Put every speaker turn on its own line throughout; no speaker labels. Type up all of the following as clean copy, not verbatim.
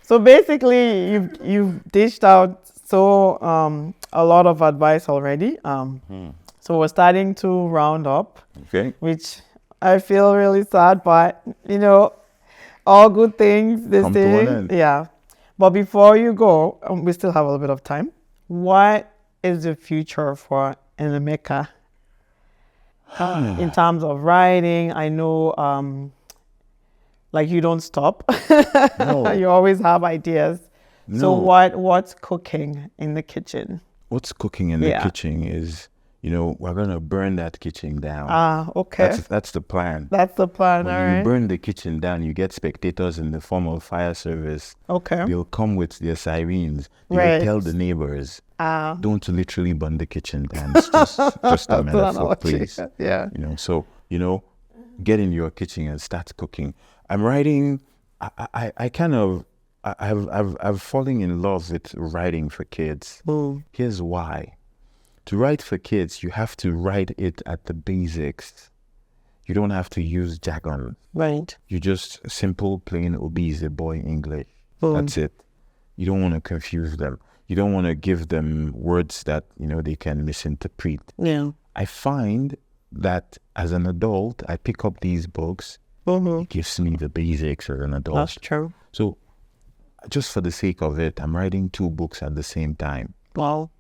So basically, you've dished out a lot of advice already. So we're starting to round up,
Okay.
which I feel really sad, but all good things they
Come to an
say.
end.
Yeah. But before you go, we still have a little bit of time. What is the future for Nnaemeka in terms of writing? I know, like you don't stop.
No.
You always have ideas. So
No.
what's cooking in the kitchen?
What's cooking in the kitchen is, we're gonna burn that kitchen down.
Okay.
That's the plan.
That's the plan,
When
all
you
right.
burn the kitchen down, you get spectators in the form of fire service.
Okay.
They'll come with their sirens. They'll
Right.
tell the neighbors,
Ah.
don't literally burn the kitchen down. It's just a metaphor, please.
Yeah.
So, get in your kitchen and start cooking. I'm writing, I've fallen in love with writing for kids. Here's why. To write for kids, you have to write it at the basics. You don't have to use jargon.
Right.
You just simple, plain, obese boy English. That's it. You don't want to confuse them. You don't want to give them words that, they can misinterpret.
Yeah.
I find that as an adult, I pick up these books. It gives me the basics as an adult.
That's true.
So just for the sake of it, I'm writing 2 books at the same time.
Wow.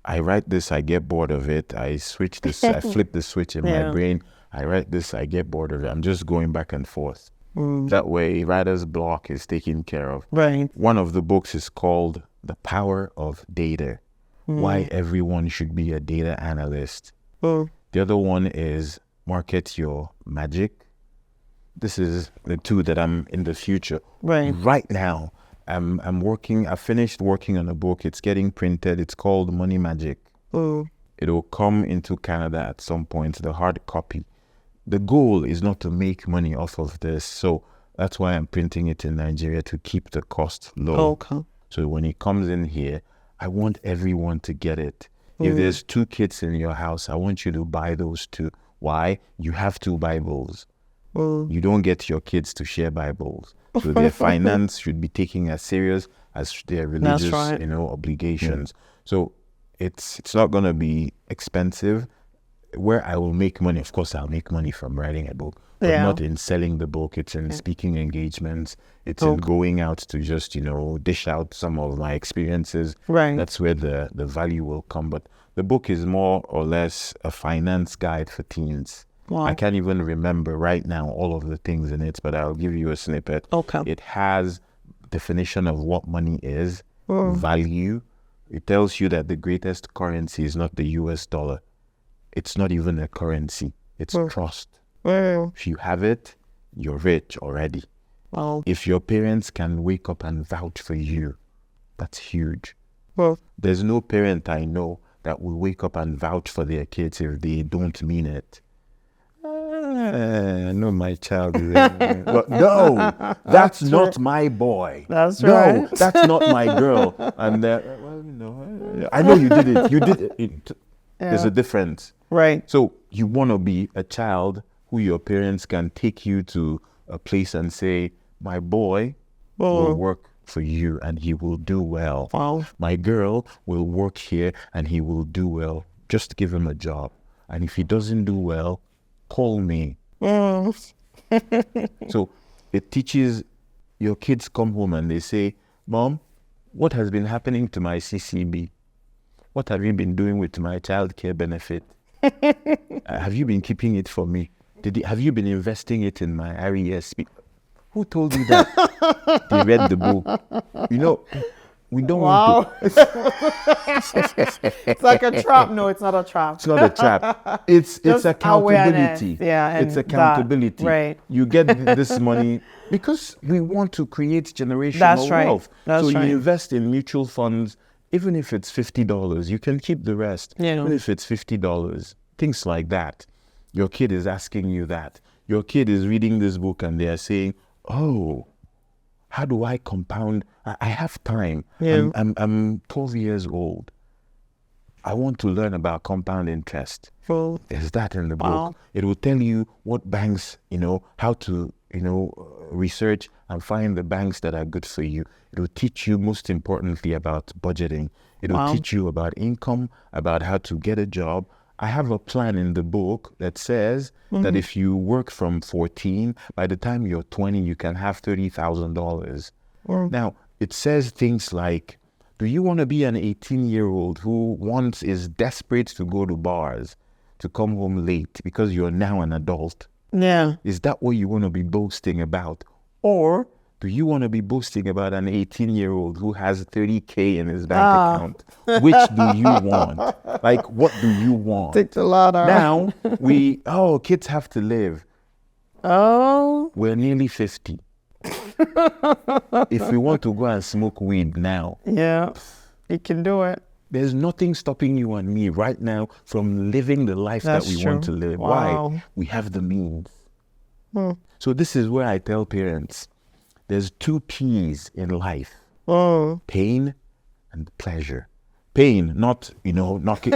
I write this, I get bored of it. I switch this, I flip the switch in my brain. I write this, I get bored of it. I'm just going back and forth. That way, writer's block is taken care of.
Right.
One of the books is called The Power of Data. Why everyone should be a data analyst. The other one is Market Your Magic. This is the 2 that I'm in the future. Right now, I finished working on a book. It's getting printed. It's called Money Magic. It'll come into Canada at some point, the hard copy. The goal is not to make money off of this. So that's why I'm printing it in Nigeria, to keep the cost low.
Okay.
So when it comes in here, I want everyone to get it. If there's 2 kids in your house, I want you to buy those 2. Why? You have 2 Bibles. You don't get your kids to share Bibles. So their finance should be taken as serious as their religious, obligations. So it's not going to be expensive. Where I will make money, of course, I'll make money from writing a book, but not in selling the book. It's in speaking engagements. It's in going out to just, dish out some of my experiences.
Right.
That's where the value will come. But the book is more or less a finance guide for teens.
Wow.
I can't even remember right now all of the things in it, but I'll give you a snippet.
Okay.
It has definition of what money is, value. It tells you that the greatest currency is not the US dollar. It's not even a currency. It's trust. If you have it, you're rich already.
Wow.
If your parents can wake up and vouch for you, that's huge. There's no parent I know that will wake up and vouch for their kids if they don't mean it. I know my child is but no, that's not my boy.
That's right.
No, that's not my girl. And I know you did it. You did it. There's a difference.
Right.
So you want to be a child who your parents can take you to a place and say, my boy will work for you and he will do well.
Wow.
My girl will work here and he will do well. Just give him a job. And if he doesn't do well, call me. So it teaches your kids come home and they say, Mom, what has been happening to my CCB? What have you been doing with my child care benefit? Have you been keeping it for me? Have you been investing it in my RESP? Who told you that? They read the book. We don't want to.
It's like a trap. No, it's not a trap.
It's not a trap. It's accountability.
Yeah,
it's accountability.
Right.
You get this money because we want to create generational
That's right.
wealth.
That's
so
right.
You invest in mutual funds. Even if it's $50, you can keep the rest.
Yeah.
Even if it's $50, things like that. Your kid is asking you that. Your kid is reading this book and they are saying, oh, how do I compound? I have time.
Yeah.
I'm 12 years old. I want to learn about compound interest.
Well,
There's that in the
wow.
book. It will tell you what banks, how to, research and find the banks that are good for you. It'll teach you, most importantly, about budgeting. It'll teach you about income, about how to get a job. I have a plan in the book that says that if you work from 14, by the time you're 20, you can have $30,000. Now, it says things like, do you want to be an 18-year-old who once is desperate to go to bars, to come home late because you're now an adult?
Yeah.
Is that what you want to be boasting about? Or do you want to be boasting about an 18-year-old who has $30K in his bank account? Which do you want? Like, what do you want?
Take the ladder.
Now, kids have to live.
Oh.
We're nearly 50. If we want to go and smoke weed now,
yeah, you can do it.
There's nothing stopping you and me right now from living the life that we want to live.
Wow.
Why? We have the means. So this is where I tell parents, there's 2 P's in life. Pain and pleasure. Pain, not, knock it.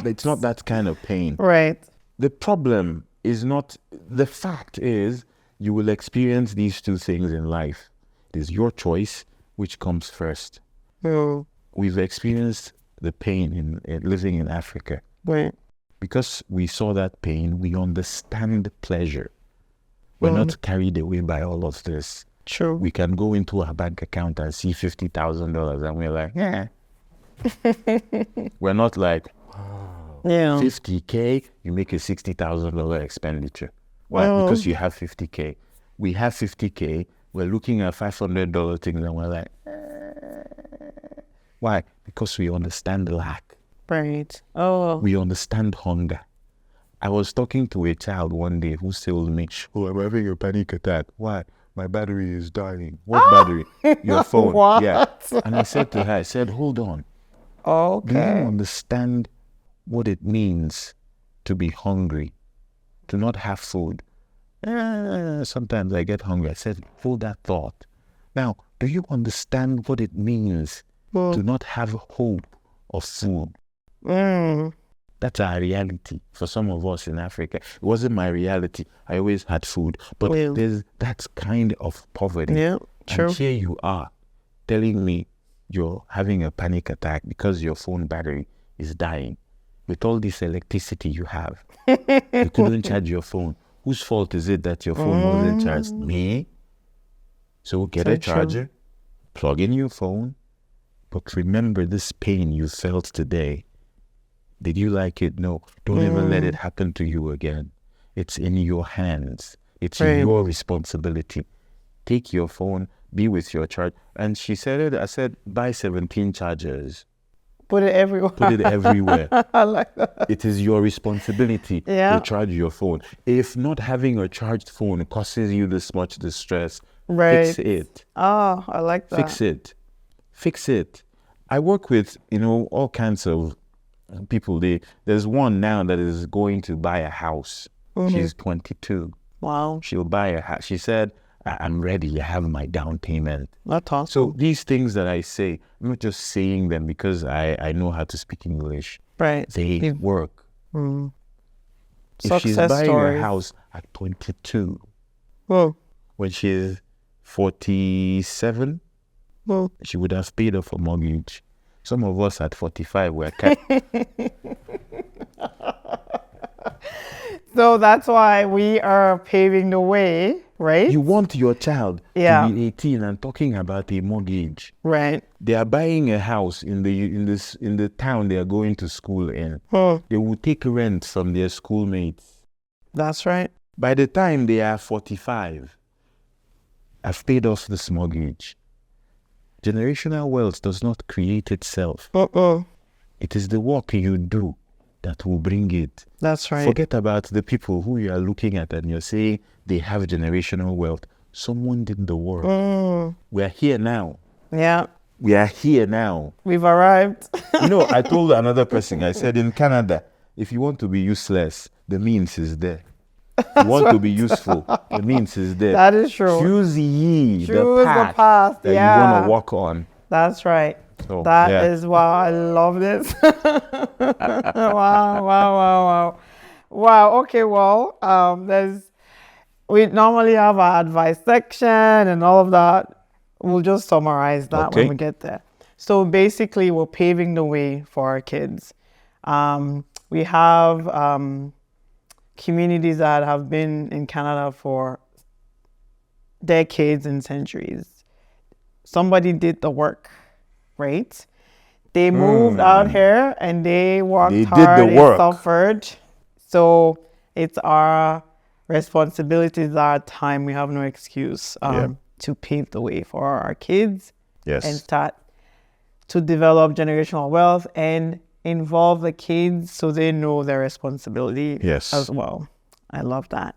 It's not that kind of pain.
Right.
The problem is not, the fact is, you will experience these 2 things in life. It is your choice which comes first. We've experienced the pain in living in Africa.
Right.
Because we saw that pain, we understand pleasure. We're not carried away by all of this.
True.
We can go into our bank account and see $50,000 and we're like, yeah. We're not like,
yeah,
50K, you make a $60,000 expenditure. Why? Because you have 50K. We have 50K, we're looking at $500 things and we're like, Why? Because we understand lack.
Right.
We understand hunger. I was talking to a child one day who told me, I'm having a panic attack. Why? My battery is dying. What battery? Your phone.
What?
Yeah. And I said to her, hold on.
Okay.
Do you understand what it means to be hungry, to not have food? Sometimes I get hungry. I said, hold that thought. Now, do you understand what it means to not have hope of food? That's our reality for some of us in Africa. It wasn't my reality. I always had food. But there's that kind of poverty.
Yeah, true.
And here you are telling me you're having a panic attack because your phone battery is dying. With all this electricity you have, you couldn't charge your phone. Whose fault is it that your phone wasn't charged? Me? So get a charger, plug in your phone, but remember this pain you felt today. Did you like it? No. Don't ever let it happen to you again. It's in your hands. It's your responsibility. Take your phone, be with your charge. And she said it. I said, buy 17 chargers.
Put it everywhere.
Put it everywhere.
I like that.
It is your responsibility to charge your phone. If not having a charged phone causes you this much distress, fix it.
Oh, I like that.
Fix it. I work with, all kinds of people. There's one now that is going to buy a house. She's 22.
Wow.
She'll buy a house. She said, I'm ready. I have my down payment.
That's awesome.
So these things that I say, I'm not just saying them because I know how to speak English.
Right.
They work. If
Success
she's buying
stories.
a house at 22,
Whoa.
when she's 47, she would have paid off a mortgage. Some of us at 45 were
So that's why we are paving the way, right?
You want your child to be 18 and talking about a mortgage.
Right.
They are buying a house in the town they are going to school in. They will take rent from their schoolmates.
That's right.
By the time they are 45, I've paid off this mortgage. Generational wealth does not create itself. It is the work you do that will bring it.
That's right.
Forget about the people who you are looking at and you're saying they have generational wealth. Someone did the work. We are here now.
Yeah.
We are here now.
We've arrived.
I told another person, I said, in Canada, if you want to be useless, the means is there. If you want to be useful, the means is there.
That is true.
Choose ye
Choose
the path that you want to walk on.
That's right.
So,
that is wow. I love this. Wow. Okay. Well, there's we normally have our advice section and all of that. We'll just summarize that when we get there. So basically, we're paving the way for our kids. We have communities that have been in Canada for decades and centuries. Somebody did the work, right? They moved out here and they worked hard, they suffered. So it's our responsibility, it's our time. We have no excuse to pave the way for our kids and start to develop generational wealth and involve the kids so they know their responsibility as well. I love that.